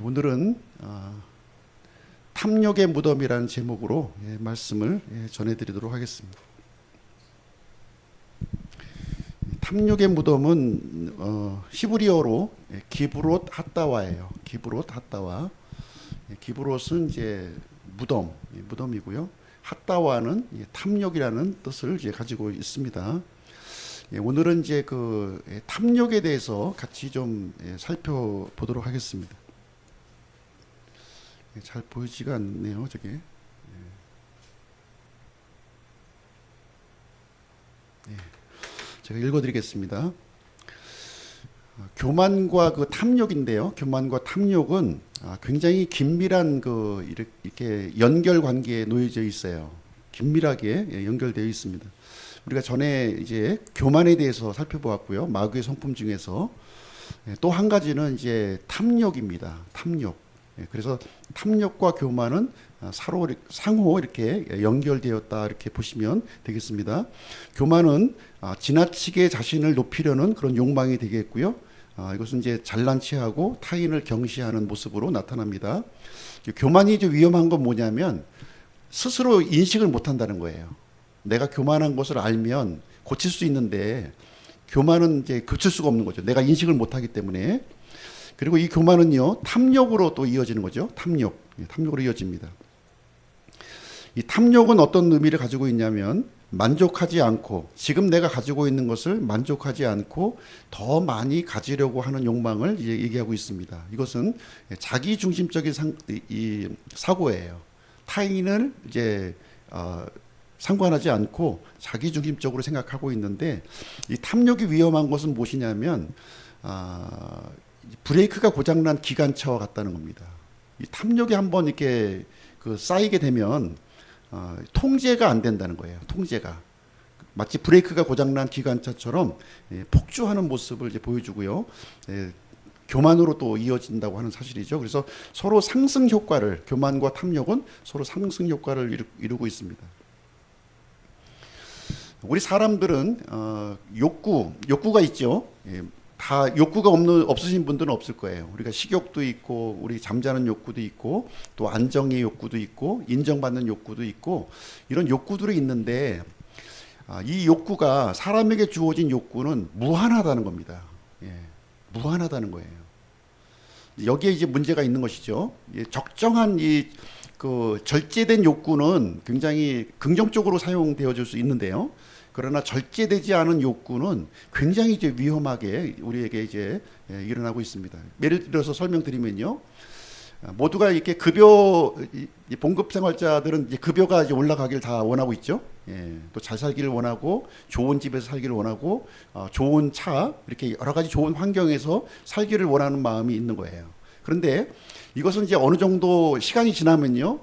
오늘은 탐욕의 무덤이라는 제목으로 말씀을 전해드리도록 하겠습니다. 탐욕의 무덤은 히브리어로 기브롯 핫다와예요. 기브롯 핫다와. 기브롯은 이제 무덤이고요. 핫다와는 탐욕이라는 뜻을 이제 가지고 있습니다. 오늘은 이제 그 탐욕에 대해서 같이 좀 살펴보도록 하겠습니다. 잘 보이지가 않네요, 저게. 제가 읽어드리겠습니다. 교만과 그 탐욕인데요. 교만과 탐욕은 굉장히 긴밀한 이렇게 연결 관계에 놓여져 있어요. 긴밀하게 연결되어 있습니다. 우리가 전에 이제 교만에 대해서 살펴보았고요. 마귀의 성품 중에서 또 한 가지는 이제 탐욕입니다. 탐욕. 그래서 탐욕과 교만은 상호 이렇게 연결되었다 이렇게 보시면 되겠습니다. 교만은 지나치게 자신을 높이려는 그런 욕망이 되겠고요. 이것은 이제 잘난 체하고 타인을 경시하는 모습으로 나타납니다. 교만이 이제 위험한 건 뭐냐면 스스로 인식을 못한다는 거예요. 내가 교만한 것을 알면 고칠 수 있는데 교만은 이제 고칠 수가 없는 거죠. 내가 인식을 못하기 때문에. 그리고 이 교만은요, 탐욕으로 또 이어지는 거죠. 탐욕으로 이어집니다. 이 탐욕은 어떤 의미를 가지고 있냐면 만족하지 않고 지금 내가 가지고 있는 것을 만족하지 않고 더 많이 가지려고 하는 욕망을 이제 얘기하고 있습니다. 이것은 자기 중심적인 사고예요. 타인을 이제 상관하지 않고 자기 중심적으로 생각하고 있는데 이 탐욕이 위험한 것은 무엇이냐면 브레이크가 고장난 기관차와 같다는 겁니다. 이 탐욕이 한번 이렇게 쌓이게 되면 통제가 안 된다는 거예요. 통제가 마치 브레이크가 고장난 기관차처럼 폭주하는 모습을 이제 보여주고요. 교만으로 또 이어진다고 하는 사실이죠. 그래서 서로 상승 효과를, 교만과 탐욕은 서로 상승 효과를 이루고 있습니다. 우리 사람들은 욕구가 있죠. 다 욕구가 없으신 분들은 없을 거예요. 우리가 식욕도 있고, 우리 잠자는 욕구도 있고, 또 안정의 욕구도 있고, 인정받는 욕구도 있고, 이런 욕구들이 있는데, 이 욕구가 사람에게 주어진 욕구는 무한하다는 겁니다. 무한하다는 거예요. 여기에 이제 문제가 있는 것이죠. 적정한 절제된 욕구는 굉장히 긍정적으로 사용되어질 수 있는데요. 그러나 절제되지 않은 욕구는 굉장히 이제 위험하게 우리에게 이제 일어나고 있습니다. 예를 들어서 설명드리면요, 모두가 이렇게 봉급 생활자들은 이제 급여가 이제 올라가길 다 원하고 있죠. 또 잘 살기를 원하고, 좋은 집에서 살기를 원하고, 좋은 차, 이렇게 여러 가지 좋은 환경에서 살기를 원하는 마음이 있는 거예요. 그런데 이것은 이제 어느 정도 시간이 지나면요,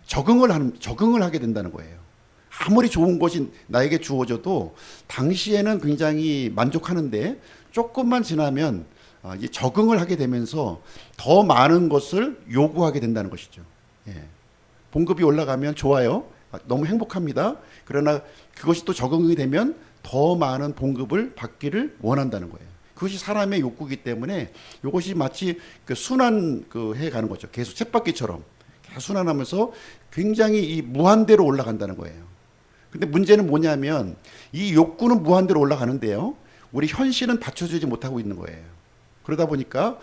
적응을 하게 된다는 거예요. 아무리 좋은 것이 나에게 주어져도 당시에는 굉장히 만족하는데 조금만 지나면 이제 적응을 하게 되면서 더 많은 것을 요구하게 된다는 것이죠. 봉급이 올라가면 좋아요. 너무 행복합니다. 그러나 그것이 또 적응이 되면 더 많은 봉급을 받기를 원한다는 거예요. 그것이 사람의 욕구이기 때문에 이것이 마치 해 가는 거죠. 계속 쳇바퀴처럼 계속 순환하면서 굉장히 이 무한대로 올라간다는 거예요. 근데 문제는 뭐냐면 이 욕구는 무한대로 올라가는데요, 우리 현실은 받쳐주지 못하고 있는 거예요. 그러다 보니까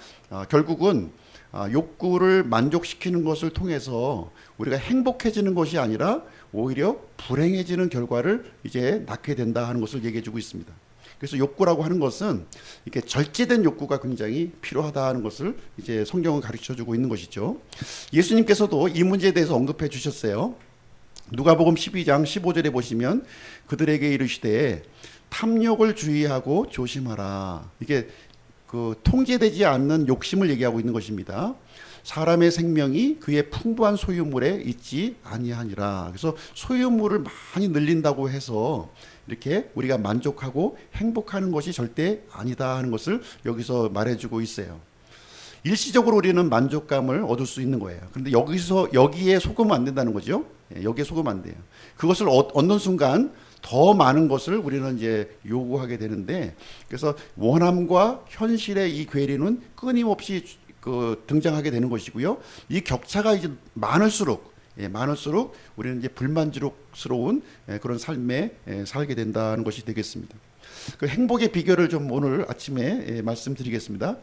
결국은 욕구를 만족시키는 것을 통해서 우리가 행복해지는 것이 아니라 오히려 불행해지는 결과를 이제 낳게 된다 하는 것을 얘기해 주고 있습니다. 그래서 욕구라고 하는 것은 이렇게 절제된 욕구가 굉장히 필요하다 하는 것을 이제 성경은 가르쳐 주고 있는 것이죠. 예수님께서도 이 문제에 대해서 언급해 주셨어요. 누가복음 12장 15절에 보시면 그들에게 이르시되 탐욕을 주의하고 조심하라. 이게 통제되지 않는 욕심을 얘기하고 있는 것입니다. 사람의 생명이 그의 풍부한 소유물에 있지 아니하니라. 그래서 소유물을 많이 늘린다고 해서 이렇게 우리가 만족하고 행복하는 것이 절대 아니다 하는 것을 여기서 말해주고 있어요. 일시적으로 우리는 만족감을 얻을 수 있는 거예요. 그런데 여기에 속으면 안 된다는 거죠. 여기에 속으면 안 돼요. 그것을 얻는 순간 더 많은 것을 우리는 이제 요구하게 되는데, 그래서 원함과 현실의 이 괴리는 끊임없이 등장하게 되는 것이고요. 이 격차가 이제 많을수록 많을수록 우리는 이제 불만족스러운 그런 삶에 살게 된다는 것이 되겠습니다. 그 행복의 비결을 좀 오늘 아침에 말씀드리겠습니다.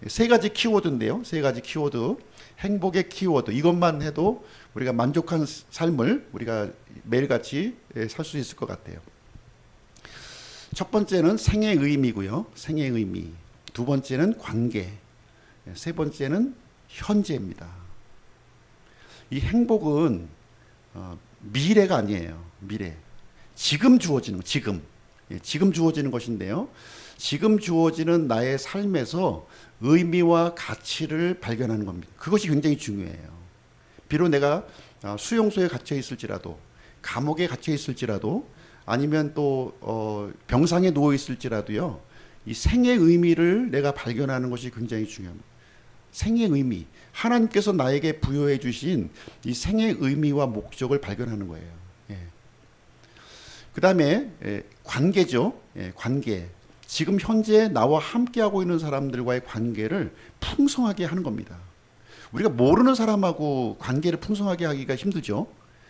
세 가지 키워드인데요. 세 가지 키워드. 행복의 키워드. 이것만 해도 우리가 만족한 삶을 우리가 매일같이 살 수 있을 것 같아요. 첫 번째는 생의 의미고요. 생의 의미. 두 번째는 관계. 세 번째는 현재입니다. 이 행복은 미래가 아니에요. 미래. 지금 주어지는 거, 지금 주어지는 것인데요. 지금 주어지는 나의 삶에서 의미와 가치를 발견하는 겁니다. 그것이 굉장히 중요해요. 비록 내가 수용소에 갇혀 있을지라도, 감옥에 갇혀 있을지라도, 아니면 또 병상에 누워 있을지라도요. 이 생의 의미를 내가 발견하는 것이 굉장히 중요합니다. 생의 의미, 하나님께서 나에게 부여해 주신 이 생의 의미와 목적을 발견하는 거예요. 그 다음에 관계죠. 관계. 지금 현재 나와 함께하고 있는 사람들과의 관계를 풍성하게 하는 겁니다. 우리가 모르는 사람하고 관계를 풍성하게 하기가 힘들죠.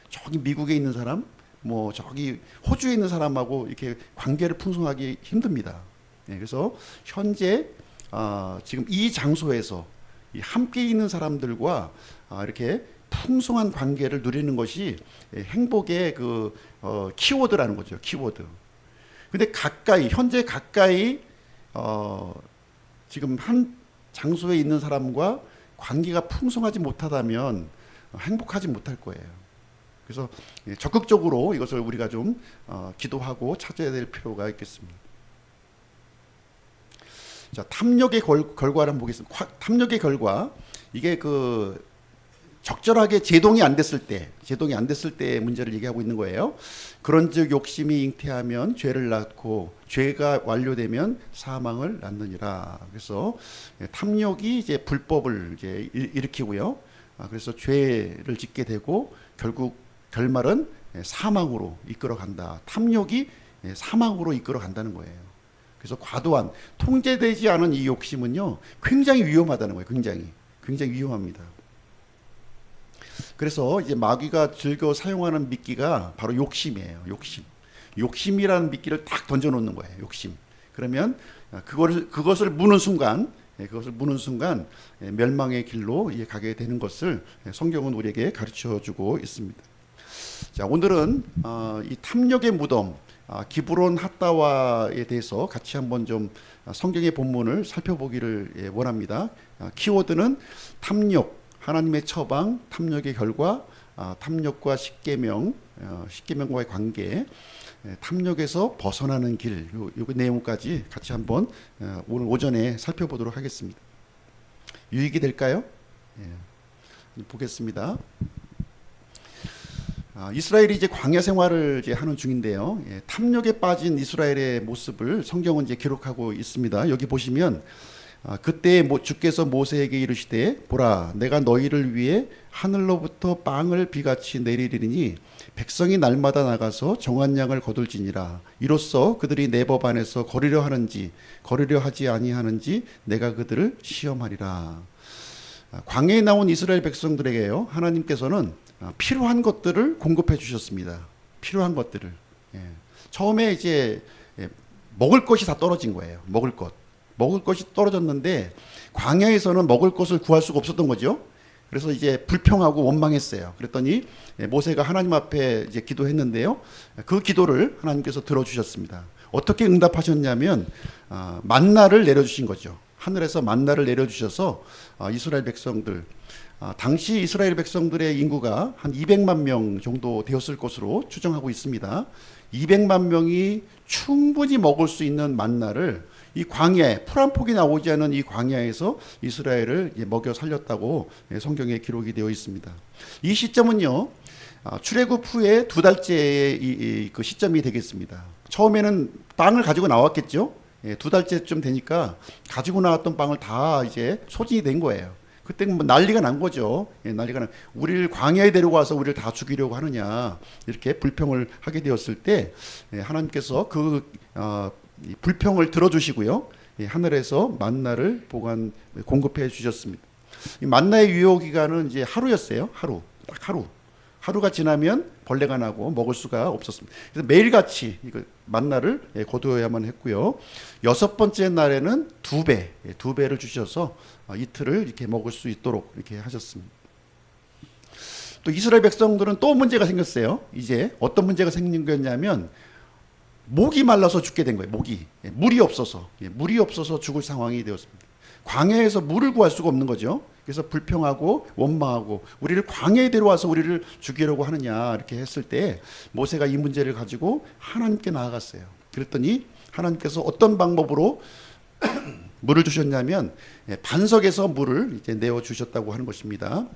저기 미국에 있는 사람, 뭐 저기 호주에 있는 사람하고 이렇게 관계를 풍성하기 힘듭니다. 그래서 현재 지금 이 장소에서 함께 있는 사람들과 이렇게 풍성한 관계를 누리는 것이 행복의 키워드라는 거죠. 키워드. 근데 현재 가까이 지금 한 장소에 있는 사람과 관계가 풍성하지 못하다면 행복하지 못할 거예요. 그래서 적극적으로 이것을 우리가 좀 기도하고 찾아야 될 필요가 있겠습니다. 자, 탐욕의 결과를 한번 보겠습니다. 탐욕의 결과, 이게 적절하게 제동이 안 됐을 때 문제를 얘기하고 있는 거예요. 그런즉 욕심이 잉태하면 죄를 낳고 죄가 완료되면 사망을 낳느니라. 그래서 탐욕이 이제 불법을 이제 일으키고요. 그래서 죄를 짓게 되고 결국 결말은 사망으로 이끌어간다. 탐욕이 사망으로 이끌어간다는 거예요. 그래서 과도한 통제되지 않은 이 욕심은요 굉장히 위험하다는 거예요. 굉장히 위험합니다. 그래서 이제 마귀가 즐겨 사용하는 미끼가 바로 욕심이에요. 욕심이라는 미끼를 딱 던져놓는 거예요. 욕심. 그러면 그것을 무는 순간 멸망의 길로 가게 되는 것을 성경은 우리에게 가르쳐주고 있습니다. 자, 오늘은 이 탐욕의 무덤, 기브론 핫다와에 대해서 같이 한번 좀 성경의 본문을 살펴보기를 원합니다. 키워드는 탐욕, 하나님의 처방, 탐욕의 결과, 탐욕과 십계명과의 관계, 탐욕에서 벗어나는 길, 요 내용까지 같이 한번 오늘 오전에 살펴보도록 하겠습니다. 유익이 될까요? 보겠습니다. 이스라엘이 이제 광야 생활을 이제 하는 중인데요. 탐욕에 빠진 이스라엘의 모습을 성경은 이제 기록하고 있습니다. 여기 보시면 그때 주께서 모세에게 이르시되 보라 내가 너희를 위해 하늘로부터 빵을 비같이 내리리니 백성이 날마다 나가서 정한 양을 거둘지니라. 이로써 그들이 내 법 안에서 거리려 하는지 거리려 하지 아니하는지 내가 그들을 시험하리라. 광야에 나온 이스라엘 백성들에게요 하나님께서는 필요한 것들을 공급해 주셨습니다. 필요한 것들을. 처음에 이제 먹을 것이 다 떨어진 거예요. 먹을 것이 떨어졌는데 광야에서는 먹을 것을 구할 수가 없었던 거죠. 그래서 이제 불평하고 원망했어요. 그랬더니 모세가 하나님 앞에 이제 기도했는데요. 그 기도를 하나님께서 들어주셨습니다. 어떻게 응답하셨냐면 만나를 내려주신 거죠. 하늘에서 만나를 내려주셔서 이스라엘 백성들, 당시 이스라엘 백성들의 인구가 한 200만 명 정도 되었을 것으로 추정하고 있습니다. 200만 명이 충분히 먹을 수 있는 만나를 이 광야에, 풀 한 폭이 나오지 않은 이 광야에서 이스라엘을 먹여 살렸다고 성경에 기록이 되어 있습니다. 이 시점은요, 출애굽 후에 2달째의 그 시점이 되겠습니다. 처음에는 빵을 가지고 나왔겠죠. 2달째쯤 되니까 가지고 나왔던 빵을 다 이제 소진이 된 거예요. 그때 뭐 난리가 난 거죠. 우리를 광야에 데려와서 우리를 다 죽이려고 하느냐 이렇게 불평을 하게 되었을 때 하나님께서 불평을 들어주시고요. 하늘에서 만나를 공급해 주셨습니다. 이 만나의 유효 기간은 이제 하루였어요. 하루. 딱 하루. 하루가 지나면 벌레가 나고 먹을 수가 없었습니다. 그래서 매일같이 이거 만나를 거두어야만 했고요. 6번째 날에는 2배, 2배를 주셔서 이틀을 이렇게 먹을 수 있도록 이렇게 하셨습니다. 또 이스라엘 백성들은 또 문제가 생겼어요. 이제 어떤 문제가 생긴 거였냐면 목이 말라서 죽게 된 거예요. 목이. 물이 없어서 죽을 상황이 되었습니다. 광야에서 물을 구할 수가 없는 거죠. 그래서 불평하고 원망하고 우리를 광야에 데려와서 우리를 죽이려고 하느냐 이렇게 했을 때 모세가 이 문제를 가지고 하나님께 나아갔어요. 그랬더니 하나님께서 어떤 방법으로 물을 주셨냐면 반석에서 물을 이제 내어 주셨다고 하는 것입니다.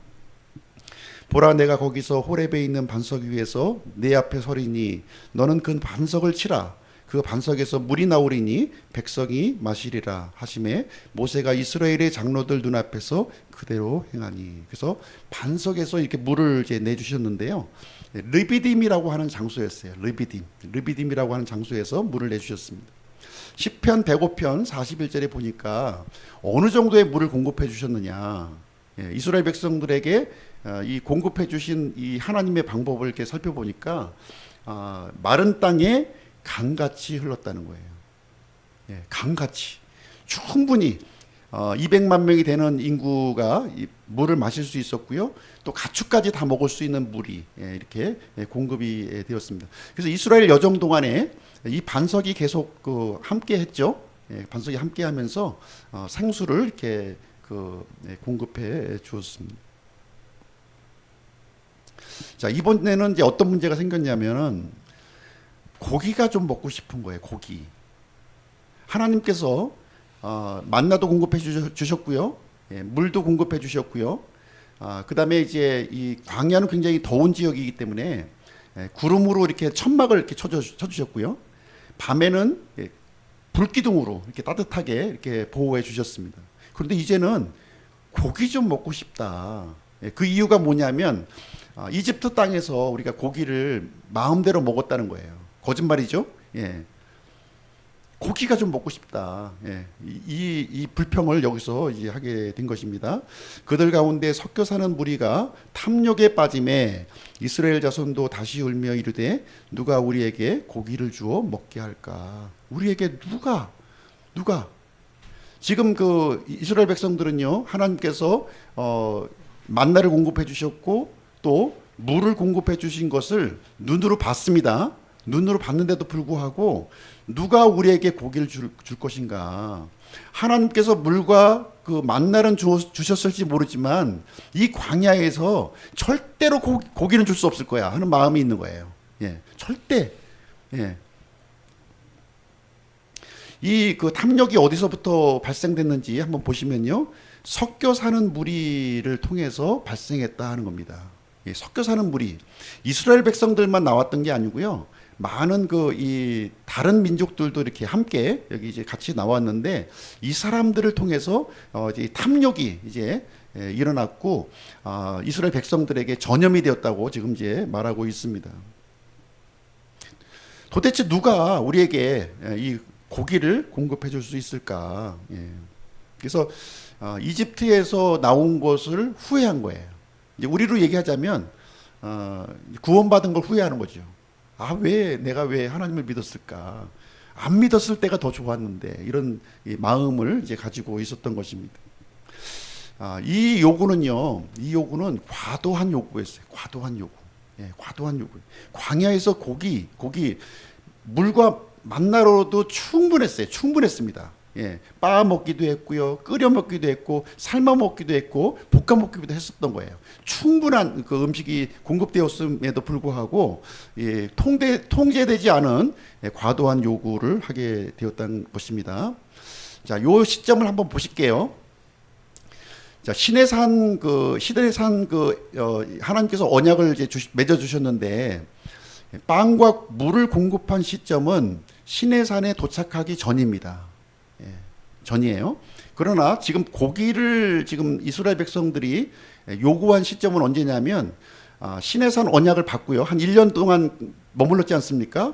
보라, 내가 거기서 호렙에 있는 반석 위에서 내 앞에 서리니 너는 그 반석을 치라. 그 반석에서 물이 나오리니 백성이 마시리라 하심에 모세가 이스라엘의 장로들 눈앞에서 그대로 행하니. 그래서 반석에서 이렇게 물을 이제 내주셨는데요. 르비딤이라고 하는 장소였어요. 르비딤이라고 하는 장소에서 물을 내주셨습니다. 시편 105편 41절에 보니까 어느 정도의 물을 공급해 주셨느냐. 이스라엘 백성들에게 이 공급해 주신 이 하나님의 방법을 이렇게 살펴보니까 마른 땅에 강같이 흘렀다는 거예요. 강같이 충분히 200만 명이 되는 인구가 물을 마실 수 있었고요. 또 가축까지 다 먹을 수 있는 물이 이렇게 공급이 되었습니다. 그래서 이스라엘 여정 동안에 이 반석이 계속 함께 했죠. 반석이 함께 하면서 생수를 이렇게 공급해 주었습니다. 자, 이번에는 이제 어떤 문제가 생겼냐면은 고기가 좀 먹고 싶은 거예요. 고기. 하나님께서 만나도 공급해 주셨고요. 물도 공급해 주셨고요. 그다음에 이제 이 광야는 굉장히 더운 지역이기 때문에 구름으로 이렇게 천막을 이렇게 쳐주셨고요. 밤에는 불기둥으로 이렇게 따뜻하게 이렇게 보호해 주셨습니다. 그런데 이제는 고기 좀 먹고 싶다. 그 이유가 뭐냐면 이집트 땅에서 우리가 고기를 마음대로 먹었다는 거예요. 거짓말이죠. 고기가 좀 먹고 싶다. 이 불평을 여기서 이제 하게 된 것입니다. 그들 가운데 섞여 사는 무리가 탐욕에 빠짐에 이스라엘 자손도 다시 울며 이르되 누가 우리에게 고기를 주어 먹게 할까? 우리에게 누가 지금 그 이스라엘 백성들은요, 하나님께서 만나를 공급해 주셨고 또 물을 공급해 주신 것을 눈으로 봤습니다. 눈으로 봤는데도 불구하고 누가 우리에게 고기를 줄 것인가? 하나님께서 물과 그 만나는 주셨을지 모르지만 이 광야에서 절대로 고기는 줄 수 없을 거야 하는 마음이 있는 거예요. 절대. 이 그 탐욕이 어디서부터 발생됐는지 한번 보시면요, 섞여 사는 무리를 통해서 발생했다 하는 겁니다. 섞여 사는 무리, 이스라엘 백성들만 나왔던 게 아니고요. 많은 이 다른 민족들도 이렇게 함께 여기 이제 같이 나왔는데 이 사람들을 통해서 이제 탐욕이 이제 일어났고 이스라엘 백성들에게 전염이 되었다고 지금 이제 말하고 있습니다. 도대체 누가 우리에게 이 고기를 공급해 줄 수 있을까? 그래서 이집트에서 나온 것을 후회한 거예요. 이제 우리로 얘기하자면 구원받은 걸 후회하는 거죠. 내가 왜 하나님을 믿었을까? 안 믿었을 때가 더 좋았는데, 이런 마음을 이제 가지고 있었던 것입니다. 이 요구는 과도한 요구였어요. 과도한 요구. 과도한 요구. 광야에서 고기, 물과 만나로도 충분했습니다. 빻아 먹기도 했고요, 끓여 먹기도 했고, 삶아 먹기도 했고, 볶아 먹기도 했었던 거예요. 충분한 그 음식이 공급되었음에도 불구하고 통제되지 않은 과도한 요구를 하게 되었다는 것입니다. 자, 요 시점을 한번 보실게요. 자, 시내산 하나님께서 언약을 이제 맺어 주셨는데 빵과 물을 공급한 시점은 시내산에 도착하기 전입니다. 전이에요. 그러나 지금 고기를 지금 이스라엘 백성들이 요구한 시점은 언제냐면 시내산 언약을 받고요, 한 1년 동안 머물렀지 않습니까?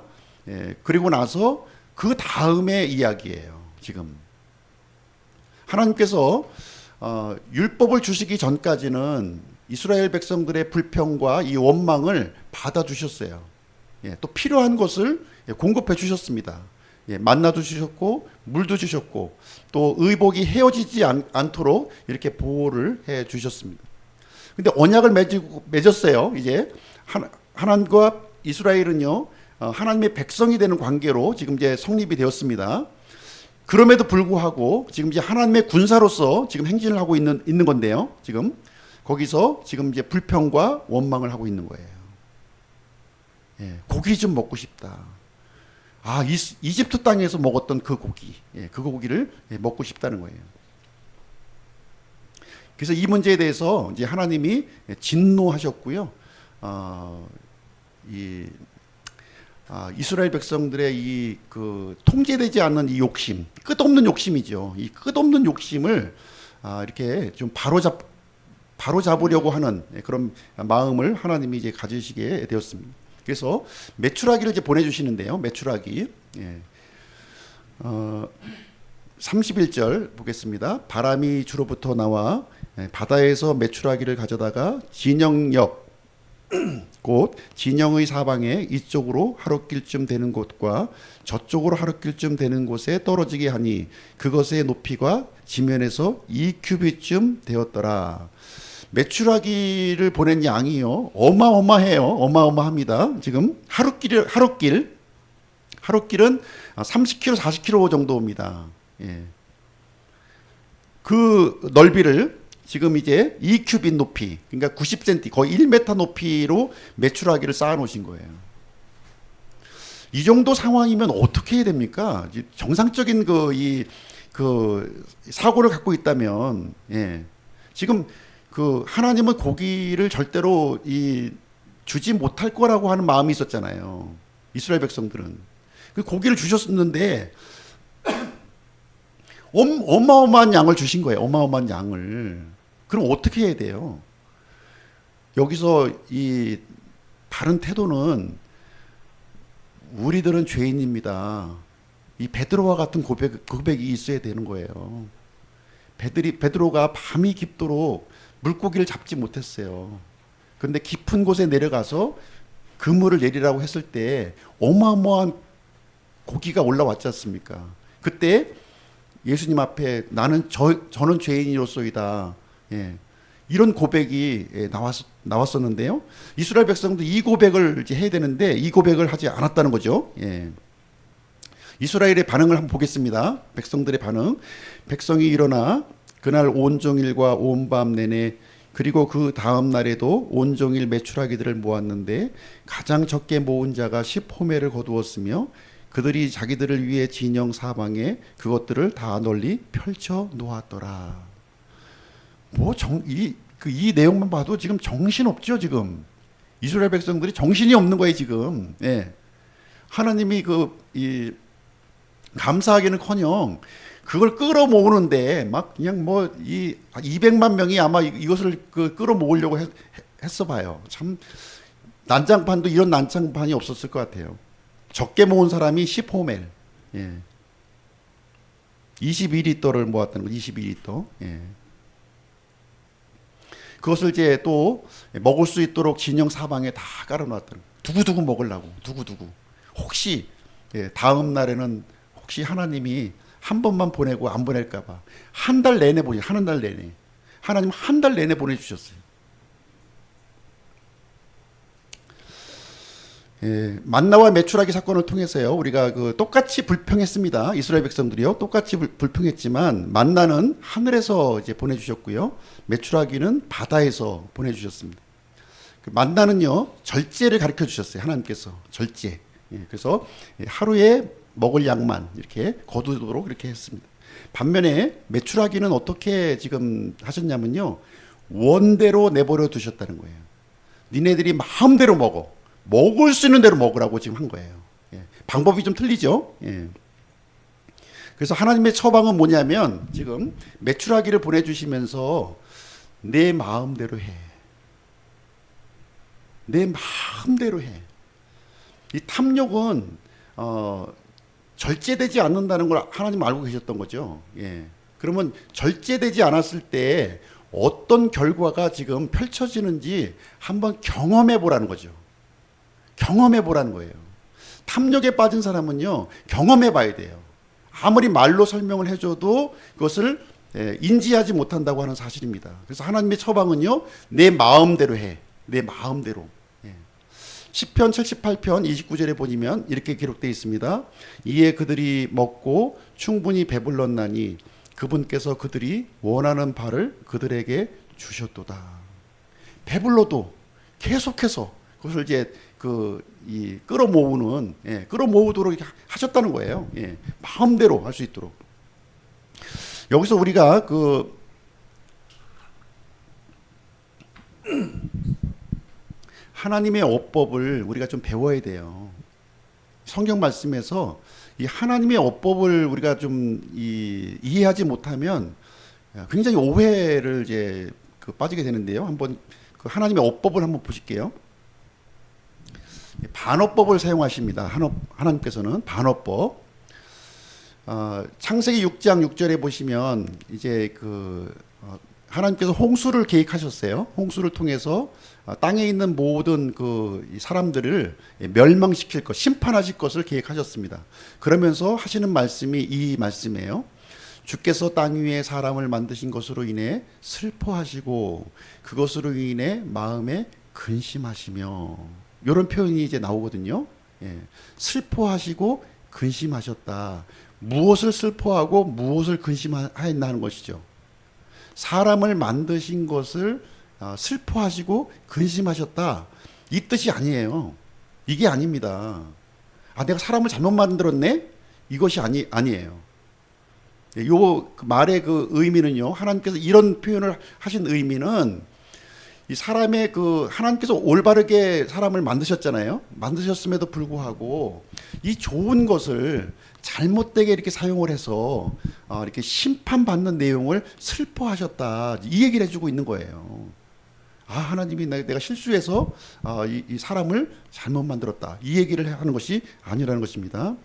그리고 나서 그 다음의 이야기예요. 지금 하나님께서 율법을 주시기 전까지는 이스라엘 백성들의 불평과 이 원망을 받아주셨어요. 예, 또 필요한 것을 공급해 주셨습니다. 예, 만나도 주셨고 물도 주셨고 또 의복이 헤어지지 않도록 이렇게 보호를 해 주셨습니다. 근데 언약을 맺었어요. 이제 하나님과 이스라엘은요, 하나님의 백성이 되는 관계로 지금 이제 성립이 되었습니다. 그럼에도 불구하고 지금 이제 하나님의 군사로서 지금 행진을 하고 있는 건데요. 지금 거기서 지금 이제 불평과 원망을 하고 있는 거예요. 예, 고기 좀 먹고 싶다. 이집트 땅에서 먹었던 그 고기, 예, 그 고기를 먹고 싶다는 거예요. 그래서 이 문제에 대해서 이제 하나님이 진노하셨고요. 이스라엘 백성들의 이 그 통제되지 않는 이 욕심, 끝없는 욕심이죠. 이 끝없는 욕심을 이렇게 좀 바로잡으려고 하는 그런 마음을 하나님이 이제 가지시게 되었습니다. 그래서 메추라기를 이제 보내주시는데요. 메추라기. 예. 31절 보겠습니다. 바람이 주로부터 나와 바다에서 메추라기를 가져다가 진영역 곧 진영의 사방에 이쪽으로 하룻길쯤 되는 곳과 저쪽으로 하룻길쯤 되는 곳에 떨어지게 하니 그것의 높이가 지면에서 2규빗쯤 되었더라. 메추라기를 보낸 양이요 어마어마해요. 어마어마합니다. 지금 하룻길은 30km, 40km 정도입니다. 예. 그 넓이를 지금 이제 2규빗 높이, 그러니까 90cm, 거의 1m 높이로 메추라기를 쌓아 놓으신 거예요. 이 정도 상황이면 어떻게 해야 됩니까? 정상적인 그 사고를 갖고 있다면, 예. 지금 그 하나님은 고기를 절대로 주지 못할 거라고 하는 마음이 있었잖아요. 이스라엘 백성들은. 그 고기를 주셨는데 어마어마한 양을 주신 거예요. 어마어마한 양을. 그럼 어떻게 해야 돼요? 여기서 이 다른 태도는 우리들은 죄인입니다. 이 베드로와 같은 고백이 있어야 되는 거예요. 베드로가 밤이 깊도록 물고기를 잡지 못했어요. 그런데 깊은 곳에 내려가서 그물을 내리라고 했을 때 어마어마한 고기가 올라왔지 않습니까? 그때 예수님 앞에 저는 죄인이로소이다. 예. 이런 고백이 나왔었는데요. 이스라엘 백성도 이 고백을 이제 해야 되는데 이 고백을 하지 않았다는 거죠. 예. 이스라엘의 반응을 한번 보겠습니다. 백성들의 반응. 백성이 일어나 그날 온종일과 온밤 내내 그리고 그 다음 날에도 온종일 메추라기들을 모았는데 가장 적게 모은 자가 10호멜을 거두었으며 그들이 자기들을 위해 진영 사방에 그것들을 다 널리 펼쳐 놓았더라. 이 내용만 봐도 지금 정신 없죠, 지금. 이스라엘 백성들이 정신이 없는 거예요, 지금. 예. 하나님이 감사하기는커녕 그걸 끌어모으는데 막 그냥 200만 명이 아마 이것을 끌어모으려고 했어 봐요. 참 난장판도 이런 난장판이 없었을 것 같아요. 적게 모은 사람이 10호멜. 예. 22리터를 모았다는 거, 22리터. 예. 그것을 이제 또 먹을 수 있도록 진영 사방에 다 깔아놨다는 거. 두고두고 먹으려고, 두고두고. 혹시, 예, 다음 날에는 혹시 하나님이 한 번만 보내고 안 보낼까봐 한 달 내내 한 달 내내. 하나님 한 달 내내 보내주셨어요. 예, 만나와 메추라기 사건을 통해서요, 우리가 똑같이 불평했습니다. 이스라엘 백성들이요, 똑같이 불평했지만 만나는 하늘에서 이제 보내주셨고요, 메추라기는 바다에서 보내주셨습니다. 만나는요, 절제를 가르쳐 주셨어요. 하나님께서 절제. 예, 그래서 하루에 먹을 양만 이렇게 거두도록 이렇게 했습니다. 반면에 메추라기는 어떻게 지금 하셨냐면요, 원대로 내버려 두셨다는 거예요. 니네들이 마음대로 먹을 수 있는 대로 먹으라고 지금 한 거예요. 예. 방법이 좀 틀리죠. 예. 그래서 하나님의 처방은 뭐냐면 지금 메추라기를 보내주시면서 내 마음대로 해. 내 마음대로 해. 이 탐욕은 절제되지 않는다는 걸 하나님 알고 계셨던 거죠. 예. 그러면 절제되지 않았을 때 어떤 결과가 지금 펼쳐지는지 한번 경험해 보라는 거죠. 경험해 보라는 거예요. 탐욕에 빠진 사람은요, 경험해 봐야 돼요. 아무리 말로 설명을 해줘도 그것을 인지하지 못한다고 하는 사실입니다. 그래서 하나님의 처방은요, 내 마음대로 해. 내 마음대로. 시편 78편 29절에 보시면 이렇게 기록되어 있습니다. 이에 그들이 먹고 충분히 배불렀나니 그분께서 그들이 원하는 바를 그들에게 주셨도다. 배불러도 계속해서 그것을 이제 끌어모으는, 끌어모으도록 하셨다는 거예요. 마음대로 할 수 있도록. 여기서 우리가 하나님의 어법을 우리가 좀 배워야 돼요. 성경 말씀에서 이 하나님의 어법을 우리가 좀 이해하지 못하면 굉장히 오해를 이제 빠지게 되는데요. 한번 하나님의 어법을 한번 보실게요. 반어법을 사용하십니다. 하나님께서는 반어법. 창세기 6장 6절에 보시면 이제 하나님께서 홍수를 계획하셨어요. 홍수를 통해서 땅에 있는 모든 사람들을 멸망시킬 것, 심판하실 것을 계획하셨습니다. 그러면서 하시는 말씀이 이 말씀이에요. 주께서 땅 위에 사람을 만드신 것으로 인해 슬퍼하시고 그것으로 인해 마음에 근심하시며, 이런 표현이 이제 나오거든요. 슬퍼하시고 근심하셨다. 무엇을 슬퍼하고 무엇을 근심하였나는 것이죠. 사람을 만드신 것을 슬퍼하시고 근심하셨다, 이 뜻이 아니에요. 이게 아닙니다. 내가 사람을 잘못 만들었네, 이것이 아니에요. 요 말의 의미는요, 하나님께서 이런 표현을 하신 의미는 이 사람의 하나님께서 올바르게 사람을 만드셨잖아요. 만드셨음에도 불구하고 이 좋은 것을 잘못되게 이렇게 사용을 해서 이렇게 심판받는 내용을 슬퍼하셨다, 이 얘기를 해주고 있는 거예요. 하나님이 내가 실수해서 이 사람을 잘못 만들었다, 이 얘기를 하는 것이 아니라는 것입니다.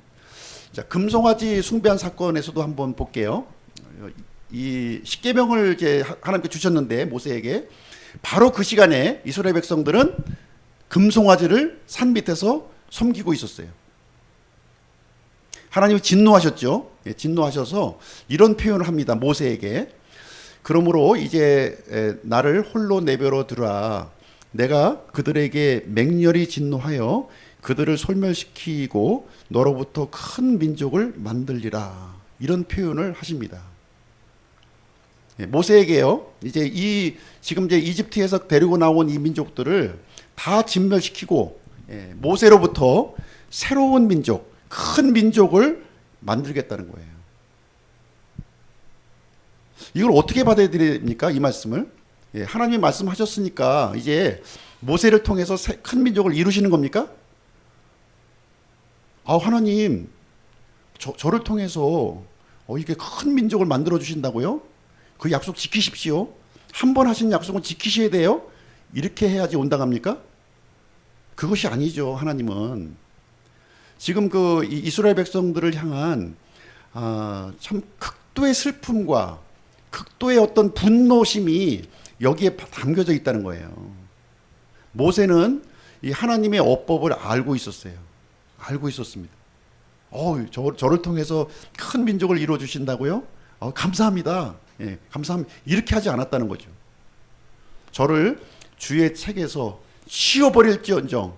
자, 금송아지 숭배한 사건에서도 한번 볼게요. 이 십계명을 이제 하나님께 주셨는데, 모세에게 바로 그 시간에 이스라엘 백성들은 금송아지를 산 밑에서 섬기고 있었어요. 하나님이 진노하셨죠. 진노하셔서 이런 표현을 합니다, 모세에게. 그러므로 이제 나를 홀로 내버려 두라. 내가 그들에게 맹렬히 진노하여 그들을 소멸시키고 너로부터 큰 민족을 만들리라. 이런 표현을 하십니다. 모세에게요, 이제 지금 이제 이집트에서 데리고 나온 이 민족들을 다 진멸시키고 모세로부터 새로운 민족, 큰 민족을 만들겠다는 거예요. 이걸 어떻게 받아들입니까? 이 말씀을. 하나님이 말씀하셨으니까 이제 모세를 통해서 큰 민족을 이루시는 겁니까? 하나님, 저를 통해서 이렇게 큰 민족을 만들어 주신다고요? 그 약속 지키십시오. 한 번 하신 약속은 지키셔야 돼요. 이렇게 해야지 온당합니까? 그것이 아니죠. 하나님은 지금 이스라엘 백성들을 향한 참 극도의 슬픔과 극도의 어떤 분노심이 여기에 담겨져 있다는 거예요. 모세는 이 하나님의 어법을 알고 있었어요. 알고 있었습니다. 저를 통해서 큰 민족을 이루어 주신다고요? 감사합니다. 감사합니다. 이렇게 하지 않았다는 거죠. 저를 주의 책에서 치워버릴지언정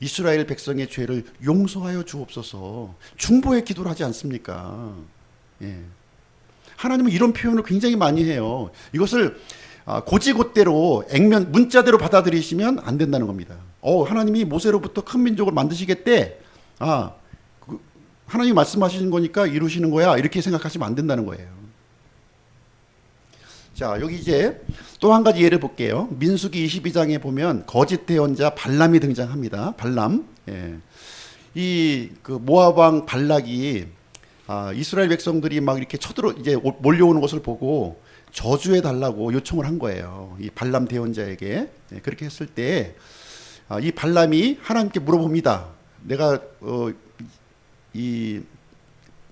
이스라엘 백성의 죄를 용서하여 주옵소서, 중보의 기도를 하지 않습니까? 하나님은 이런 표현을 굉장히 많이 해요. 이것을 고지고대로 문자대로 받아들이시면 안 된다는 겁니다. 하나님이 모세로부터 큰 민족을 만드시겠대. 하나님이 말씀하시는 거니까 이루시는 거야, 이렇게 생각하시면 안 된다는 거예요. 자, 여기 이제 또 한 가지 예를 볼게요. 민수기 22장에 보면 거짓 대언자 발람이 등장합니다. 발람. 이 모압 왕 발락이 이스라엘 백성들이 막 이렇게 이제 몰려오는 것을 보고 저주해 달라고 요청을 한 거예요. 이 발람 대언자에게. 그렇게 했을 때 이 발람이 하나님께 물어봅니다. 내가 이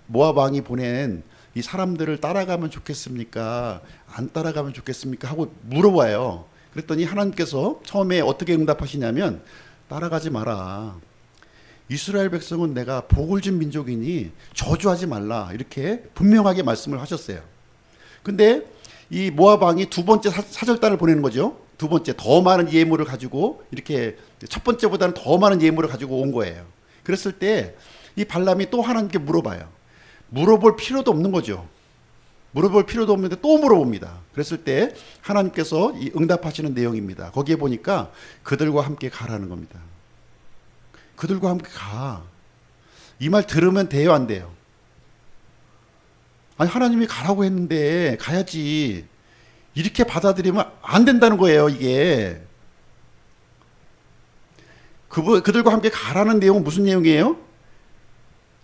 모압 왕이 보낸 이 사람들을 따라가면 좋겠습니까? 안 따라가면 좋겠습니까? 하고 물어봐요. 그랬더니 하나님께서 처음에 어떻게 응답하시냐면 따라가지 마라. 이스라엘 백성은 내가 복을 준 민족이니 저주하지 말라. 이렇게 분명하게 말씀을 하셨어요. 근데 이 모압 왕이 두 번째 사절단을 보내는 거죠. 두 번째 더 많은 예물을 가지고 이렇게 첫 번째보다는 더 많은 예물을 가지고 온 거예요. 그랬을 때 이 발람이 또 하나님께 물어봐요. 물어볼 필요도 없는 거죠. 물어볼 필요도 없는데 또 물어봅니다. 그랬을 때 하나님께서 이 응답하시는 내용입니다. 거기에 보니까 그들과 함께 가라는 겁니다. 그들과 함께 가. 이 말 들으면 돼요, 안 돼요? 아니 하나님이 가라고 했는데 가야지. 이렇게 받아들이면 안 된다는 거예요, 이게. 그들과 함께 가라는 내용은 무슨 내용이에요?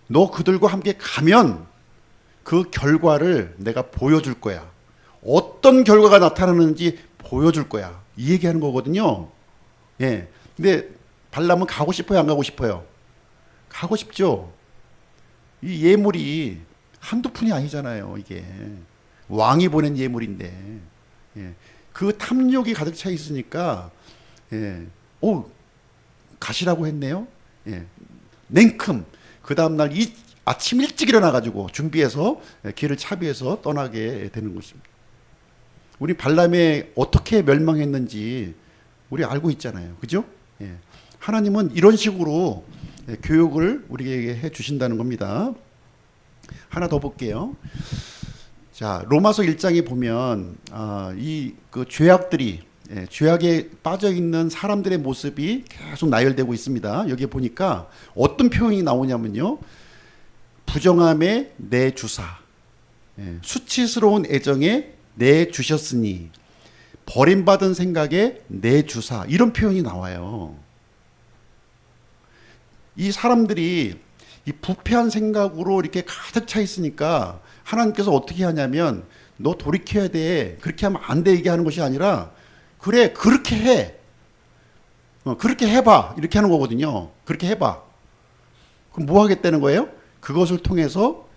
너 그들과 함께 가면 그 결과를 내가 보여줄 거야. 어떤 결과가 나타나는지 보여줄 거야. 이 얘기하는 거거든요. 예. 근데 발람은 가고 싶어요, 안 가고 싶어요? 가고 싶죠. 이 예물이 한두 푼이 아니잖아요, 이게. 왕이 보낸 예물인데. 예. 그 탐욕이 가득 차 있으니까, 예. 가시라고 했네요. 예. 냉큼. 그 다음날 아침 일찍 일어나가지고 준비해서 길을 차비해서 떠나게 되는 것입니다. 우리 발람이 어떻게 멸망했는지 우리 알고 있잖아요. 그죠? 예. 하나님은 이런 식으로 교육을 우리에게 해 주신다는 겁니다. 하나 더 볼게요. 자, 로마서 1장에 보면 그 죄악들이 죄악에 빠져 있는 사람들의 모습이 계속 나열되고 있습니다. 여기 보니까 어떤 표현이 나오냐면요. 부정함에 내 주사, 수치스러운 애정에 내 주셨으니, 버림받은 생각에 내 주사, 이런 표현이 나와요. 이 사람들이 이 부패한 생각으로 이렇게 가득 차 있으니까 하나님께서 어떻게 하냐면 너 돌이켜야 돼. 그렇게 하면 안 돼. 얘기하는 것이 아니라 그래, 그렇게 해. 그렇게 해봐. 이렇게 하는 거거든요. 그렇게 해봐. 그럼 뭐 하겠다는 거예요? 그것을 통해서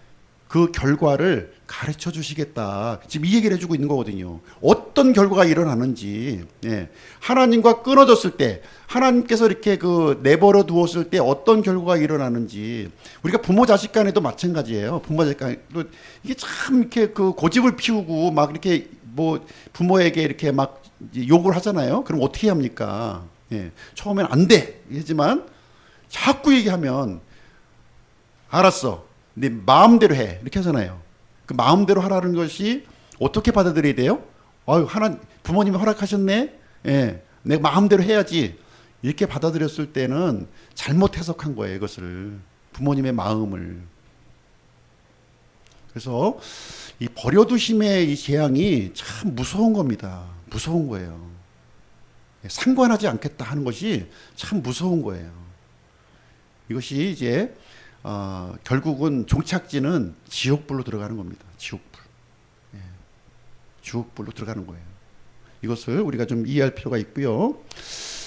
그 결과를 가르쳐 주시겠다. 지금 이 얘기를 해주고 있는 거거든요. 어떤 결과가 일어나는지. 예. 하나님과 끊어졌을 때, 하나님께서 이렇게 내버려 두었을 때 어떤 결과가 일어나는지. 우리가 부모 자식 간에도 마찬가지예요. 부모 자식 간에도 이게 참 이렇게 고집을 피우고 막 이렇게 부모에게 이렇게 막 욕을 하잖아요. 그럼 어떻게 합니까? 예. 처음엔 안 돼. 하지만 자꾸 얘기하면 알았어. 네 마음대로 해. 이렇게 하잖아요. 그 마음대로 하라는 것이 어떻게 받아들여야 돼요? 부모님이 허락하셨네? 예. 내가 마음대로 해야지. 이렇게 받아들였을 때는 잘못 해석한 거예요. 이것을. 부모님의 마음을. 그래서 이 버려두심의 이 재앙이 참 무서운 겁니다. 무서운 거예요. 상관하지 않겠다 하는 것이 참 무서운 거예요. 이것이 이제 결국은 종착지는 지옥불로 들어가는 겁니다. 지옥불. 예. 지옥불로 들어가는 거예요. 이것을 우리가 좀 이해할 필요가 있고요.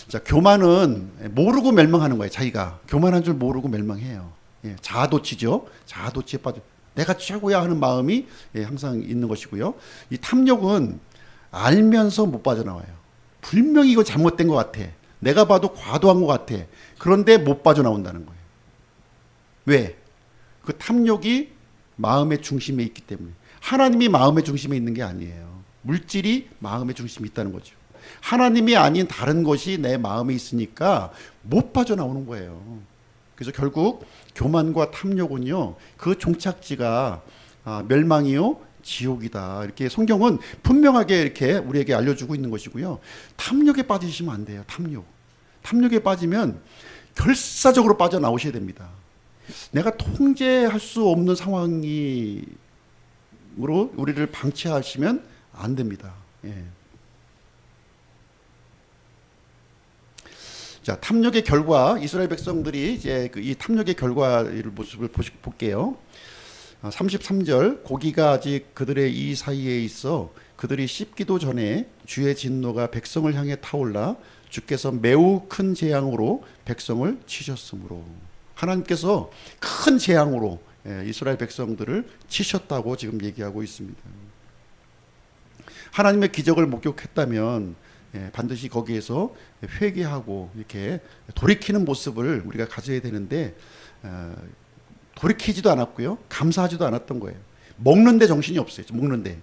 자, 교만은 모르고 멸망하는 거예요. 자기가 교만한 줄 모르고 멸망해요. 예. 자아도취죠. 자아도취에 빠져 내가 최고야 하는 마음이 항상 있는 것이고요. 이 탐욕은 알면서 못 빠져나와요. 분명히 이거 잘못된 것 같아. 내가 봐도 과도한 것 같아. 그런데 못 빠져나온다는 거예요. 왜? 그 탐욕이 마음의 중심에 있기 때문에. 하나님이 마음의 중심에 있는 게 아니에요. 물질이 마음의 중심에 있다는 거죠. 하나님이 아닌 다른 것이 내 마음에 있으니까 못 빠져나오는 거예요. 그래서 결국 교만과 탐욕은요, 그 종착지가 멸망이요, 지옥이다. 이렇게 성경은 분명하게 이렇게 우리에게 알려주고 있는 것이고요. 탐욕에 빠지시면 안 돼요. 탐욕에 빠지면 결사적으로 빠져나오셔야 됩니다. 내가 통제할 수 없는 상황으로 우리를 방치하시면 안 됩니다. 예. 자, 탐욕의 결과, 이스라엘 백성들이 이제 이 탐욕의 결과를 모습을 볼게요. 33절, 고기가 아직 그들의 이 사이에 있어 그들이 씹기도 전에 주의 진노가 백성을 향해 타올라 주께서 매우 큰 재앙으로 백성을 치셨으므로. 하나님께서 큰 재앙으로 이스라엘 백성들을 치셨다고 지금 얘기하고 있습니다. 하나님의 기적을 목격했다면 반드시 거기에서 회개하고 이렇게 돌이키는 모습을 우리가 가져야 되는데 돌이키지도 않았고요. 감사하지도 않았던 거예요. 먹는데 정신이 없어요. 먹는데.